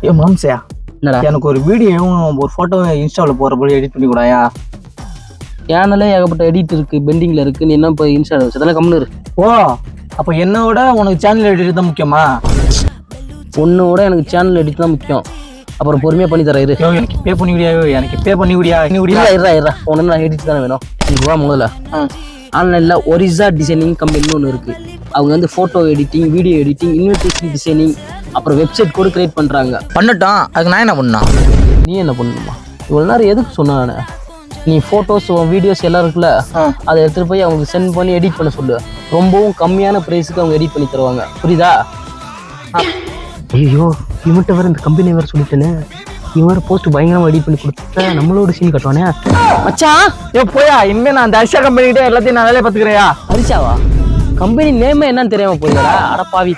ஏ மாம்சையா, என்னடா எனக்கு ஒரு வீடியோவும் ஒரு ஃபோட்டோவும் இன்ஸ்டாவில் போகிறப்போ எடிட் பண்ணி கூடாயா? சேனலே ஏகப்பட்ட எடிட் இருக்கு, பெண்டிங்ல இருக்கு. நீ என்ன இப்போ இன்ஸ்டா அதெல்லாம் கம்முன்னு இரு. ஓ, அப்போ என்னோட உனக்கு சேனல் எடிட் தான் முக்கியமா? உன்னோட எனக்கு சேனல் எடிட் தான் முக்கியம். அப்புறம் பொறுமையாக பண்ணி தரேன் இரு. ஐயோ, எனக்கு பே பண்ணி விடியா, எனக்கு பே பண்ணி விடியா, பண்ணி விடியா. இருடா உனக்கு நான் எடிட் தானே வேணும். எனக்கு வா முதல்ல. ஆன்லைனில் ஒரிசா டிசைனிங் கம்பெனின்னு ஒன்று இருக்குது. அவங்க வந்து photo editing, video editing, invitation designing, அப்புறம் வெப்சைட் கூட கிரியேட் பண்ணுறாங்க. பண்ணட்டும், அதுக்கு நான் என்ன பண்ணா? நீ என்ன பண்ணணுமா? இவ்வளோ நேரம் எதுக்கு சொன்ன நான்? நீ ஃபோட்டோஸ் வீடியோஸ் எல்லாம் இருக்குல்ல, அதை எடுத்துகிட்டு போய் அவங்களுக்கு சென்ட் பண்ணி எடிட் பண்ண சொல்லு. ரொம்பவும் கம்மியான ப்ரைஸுக்கு அவங்க எடிட் பண்ணி தருவாங்க, புரியுதா? ஐயோ, இவன்கிட்ட வேறு இந்த கம்பெனி வேறு சொல்லிட்டேனே. இவன் வேறு போஸ்ட் பயங்கரமாக எடிட் பண்ணி கொடுத்தா நம்மளோட சீன் கட்டுவானே. மச்சான் ஏ போயா, இனிமேல் நான் அந்த அரிசா கம்பெனிக்கிட்ட எல்லாத்தையும் நான் வேலையை பார்த்துக்கிறேயா? ஹரிஷாவா? கம்பெனி நேமே என்னன்னு தெரியாமல் போயிடா. அட பாவி.